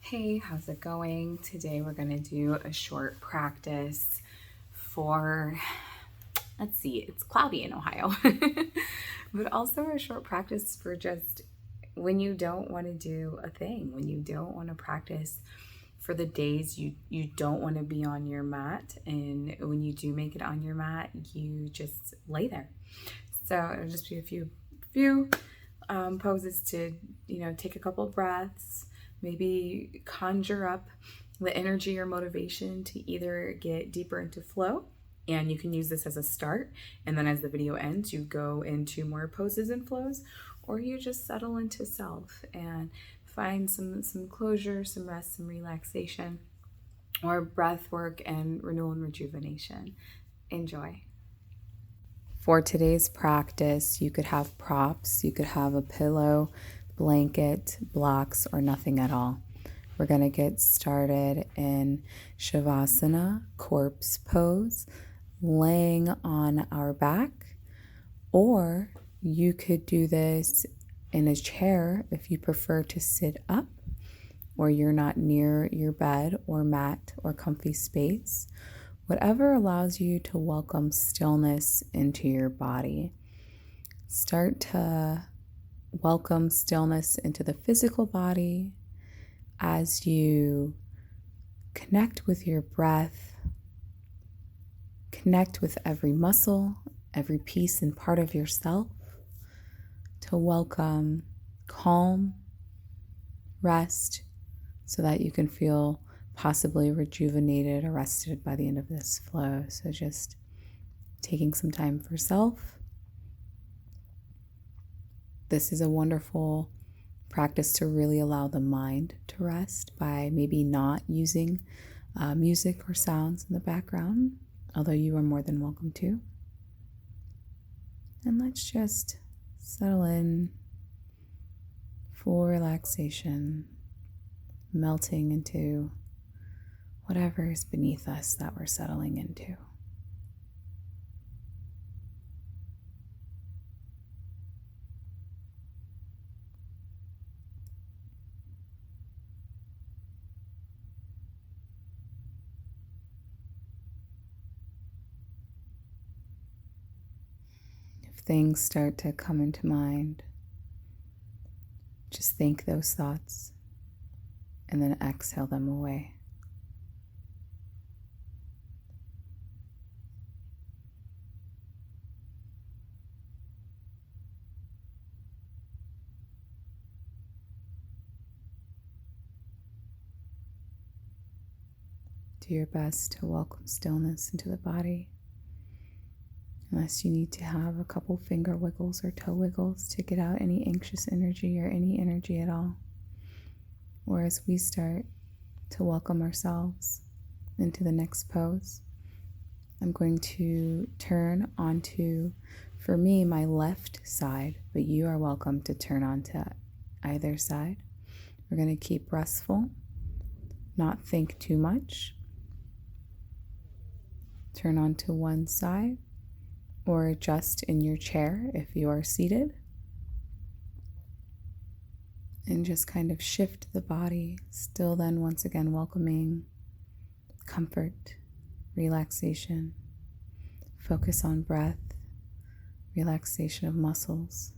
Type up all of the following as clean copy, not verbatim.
Hey, how's it going? Today we're going to do a short practice for, let's see, it's cloudy in Ohio, but also a short practice for just when you don't want to do a thing, when you don't want to practice for the days you don't want to be on your mat, and when you do make it on your mat, you just lay there. So it'll just be a few poses to, take a couple breaths, maybe conjure up the energy or motivation to either get deeper into flow. And you can use this as a start. And then as the video ends, you go into more poses and flows, or you just settle into self and find some closure, some rest, some relaxation, or breath work and renewal and rejuvenation. Enjoy. For today's practice, you could have props, you could have a pillow, blanket, blocks, or nothing at all. We're going to get started in Shavasana, corpse pose, laying on our back, or you could do this in a chair if you prefer to sit up, or you're not near your bed or mat or comfy space. Whatever allows you to welcome stillness into your body. Start to welcome stillness into the physical body as you connect with your breath, connect with every muscle, every piece and part of yourself, to welcome calm, rest, so that you can feel possibly rejuvenated or rested by the end of this flow. So just taking some time for self. This is a wonderful practice to really allow the mind to rest by maybe not using music or sounds in the background, although you are more than welcome to. And let's just settle in, full relaxation, melting into whatever is beneath us that we're settling into. If things start to come into mind, just think those thoughts and then exhale them away. Do your best to welcome stillness into the body, unless you need to have a couple finger wiggles or toe wiggles to get out any anxious energy or any energy at all. Or as we start to welcome ourselves into the next pose, I'm going to turn onto, for me, my left side, but you are welcome to turn onto either side. We're going to keep restful, not think too much. Turn onto one side or adjust in your chair if you are seated. And just kind of shift the body, still then once again welcoming comfort, relaxation, focus on breath, relaxation of muscles,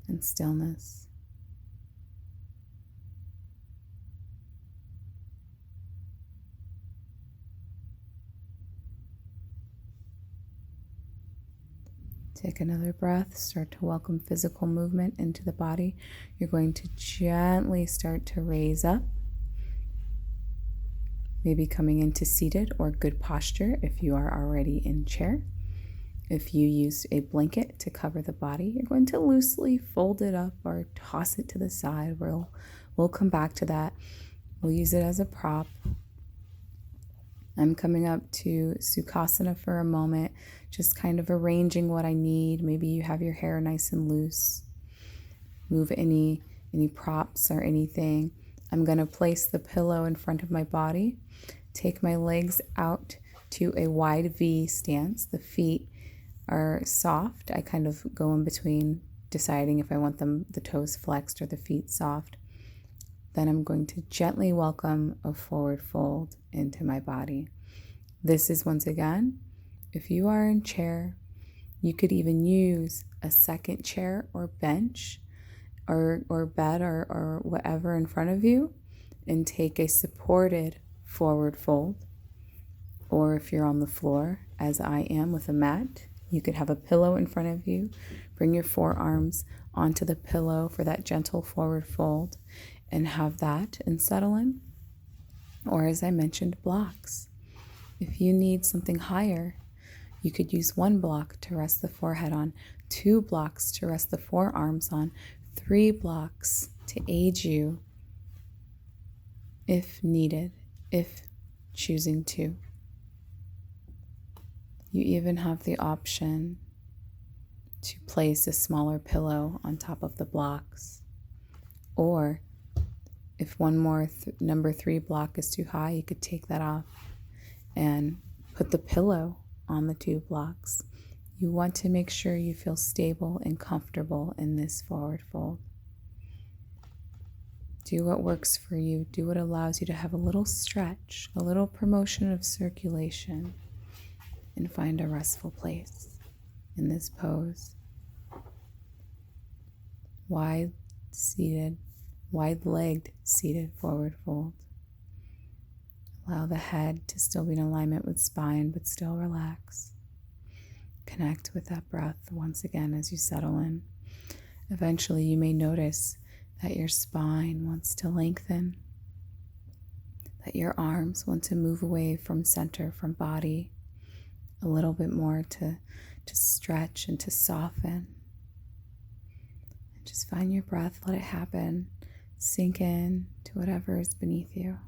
and stillness. Take another breath, start to welcome physical movement into the body. You're going to gently start to raise up, maybe coming into seated or good posture if you are already in chair. If you used a blanket to cover the body, you're going to loosely fold it up or toss it to the side. We'll come back to that. We'll use it as a prop. I'm coming up to Sukhasana for a moment, just kind of arranging what I need. Maybe you have your hair nice and loose. Move any props or anything. I'm going to place the pillow in front of my body, take my legs out to a wide V stance. The feet are soft. I kind of go in between, deciding if I want the toes flexed or the feet soft. Then I'm going to gently welcome a forward fold into my body. This is, once again, if you are in chair, you could even use a second chair or bench or bed or whatever in front of you and take a supported forward fold. Or if you're on the floor, as I am with a mat, you could have a pillow in front of you. Bring your forearms onto the pillow for that gentle forward fold and have that and settle in. Or as I mentioned, blocks. If you need something higher, you could use 1 block to rest the forehead on, 2 blocks to rest the forearms on, 3 blocks to aid you if needed, if choosing to. You even have the option to place a smaller pillow on top of the blocks. Or if one more number 3 block is too high, you could take that off and put the pillow on the 2 blocks. You want to make sure you feel stable and comfortable in this forward fold. Do what works for you. Do what allows you to have a little stretch, a little promotion of circulation, and find a restful place in this pose. Wide-legged seated forward fold. Allow the head to still be in alignment with spine, but still relax. Connect with that breath once again as you settle in. Eventually, you may notice that your spine wants to lengthen, that your arms want to move away from center, from body, a little bit more to stretch and to soften. And just find your breath, let it happen, sink in to whatever is beneath you.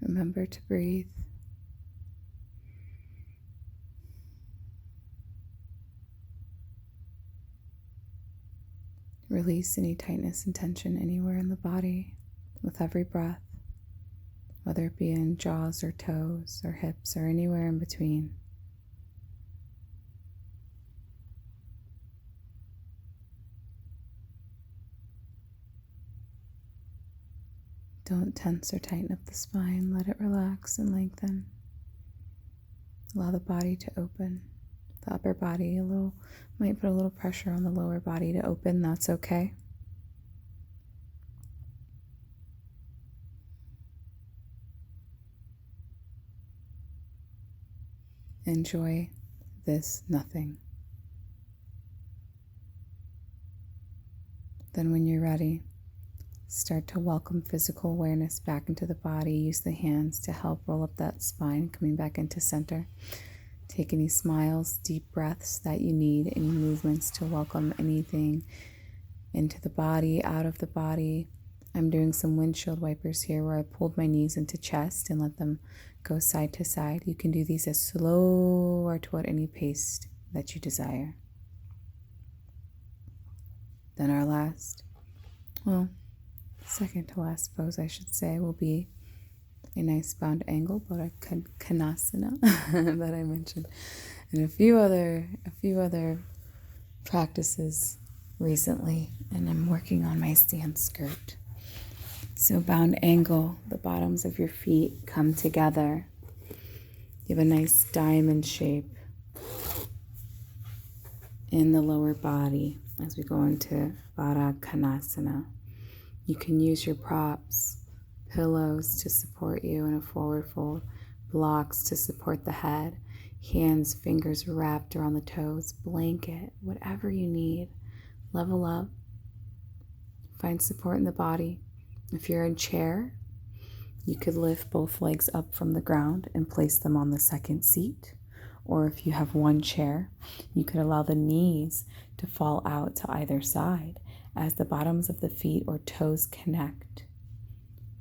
Remember to breathe. Release any tightness and tension anywhere in the body with every breath, whether it be in jaws or toes or hips or anywhere in between. Don't tense or tighten up the spine. Let it relax and lengthen. Allow the body to open. The upper body might put a little pressure on the lower body to open. That's okay. Enjoy this nothing. Then when you're ready, start to welcome physical awareness back into the body. Use the hands to help roll up that spine, coming back into center. Take any smiles, deep breaths that you need, any movements to welcome anything into the body, out of the body. I'm doing some windshield wipers here where I pulled my knees into chest and let them go side to side. You can do these as slow or toward any pace that you desire. Then our second to last pose, I should say, will be a nice bound angle, but a Sukhasana that I mentioned, and a few other practices recently, and I'm working on my stand skirt. So bound angle, the bottoms of your feet come together. You have a nice diamond shape in the lower body as we go into Sukhasana. You can use your props, pillows to support you in a forward fold, blocks to support the head, hands, fingers wrapped around the toes, blanket, whatever you need. Level up. Find support in the body. If you're in chair, You could lift both legs up from the ground and place them on the second seat. Or if you have one chair, you could allow the knees to fall out to either side as the bottoms of the feet or toes connect.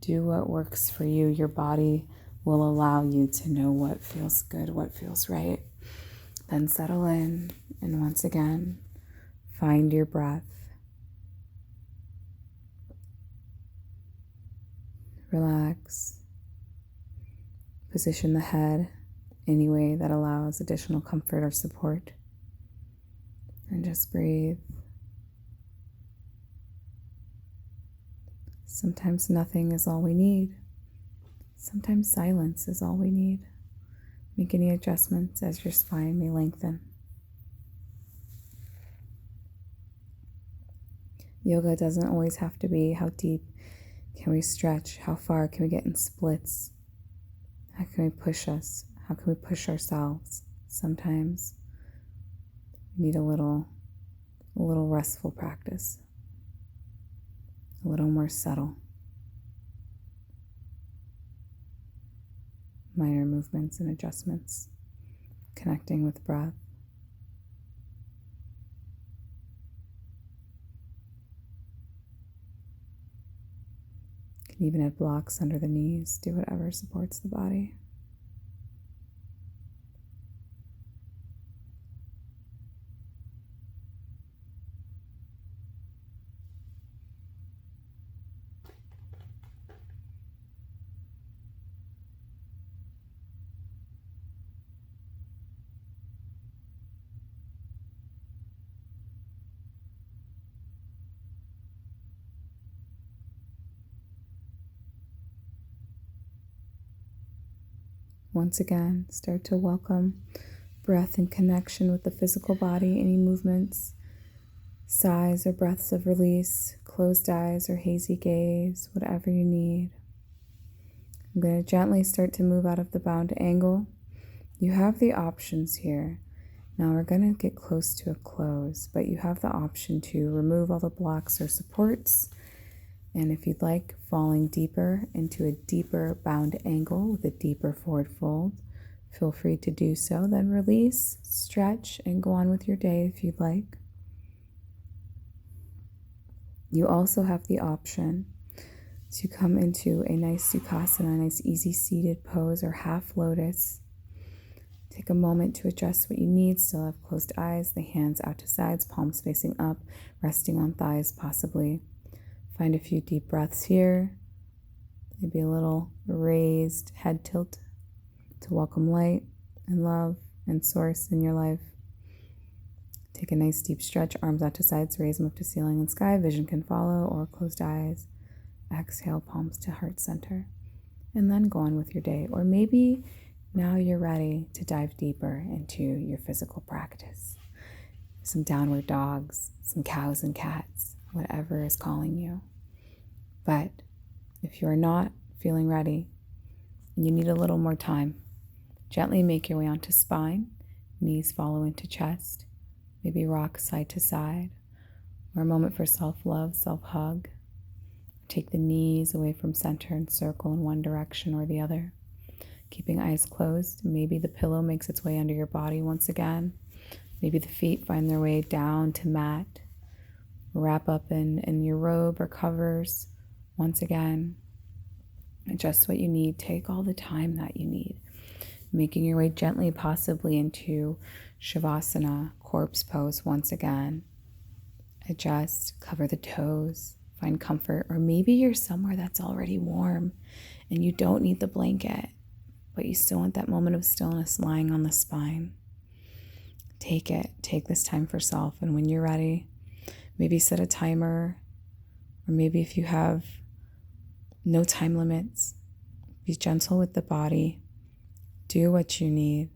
Do what works for you. Your body will allow you to know what feels good, what feels right. Then settle in, and once again, find your breath. Relax. Position the head any way that allows additional comfort or support. And just breathe. Sometimes nothing is all we need. Sometimes silence is all we need. Make any adjustments as your spine may lengthen. Yoga doesn't always have to be how deep can we stretch, how far can we get in splits, how can we push us, how can we push ourselves. Sometimes we need a little restful practice, a little more subtle. Minor movements and adjustments, connecting with breath. You can even add blocks under the knees, do whatever supports the body. Once again, start to welcome breath in connection with the physical body, any movements, sighs or breaths of release, closed eyes or hazy gaze, whatever you need. I'm going to gently start to move out of the bound angle. You have the options here. Now we're going to get close to a close, but you have the option to remove all the blocks or supports. And if you'd like, falling deeper into a deeper bound angle with a deeper forward fold, feel free to do so. Then release, stretch, and go on with your day if you'd like. You also have the option to come into a nice Sukhasana, a nice easy seated pose or half lotus. Take a moment to adjust what you need. Still have closed eyes, the hands out to sides, palms facing up, resting on thighs possibly. Find a few deep breaths here. Maybe a little raised head tilt to welcome light and love and source in your life. Take a nice deep stretch, arms out to sides, raise them up to ceiling and sky. Vision can follow, or closed eyes. Exhale, palms to heart center. And then go on with your day. Or maybe now you're ready to dive deeper into your physical practice. Some downward dogs, some cows and cats, whatever is calling you. But if you're not feeling ready and you need a little more time, gently make your way onto spine, knees follow into chest, maybe rock side to side, or a moment for self-love, self-hug. Take the knees away from center and circle in one direction or the other. Keeping eyes closed, maybe the pillow makes its way under your body once again. Maybe the feet find their way down to mat. Wrap up in your robe or covers once again. Adjust what you need. Take all the time that you need. Making your way gently, possibly into Shavasana, corpse pose once again. Adjust, cover the toes, find comfort. Or maybe you're somewhere that's already warm and you don't need the blanket, but you still want that moment of stillness lying on the spine. Take it. Take this time for self. And when you're ready, maybe set a timer, or maybe if you have no time limits, be gentle with the body. Do what you need,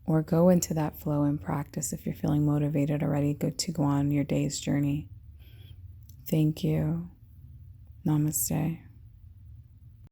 or go into that flow and practice if you're feeling motivated already, good to go on your day's journey. Thank you. Namaste.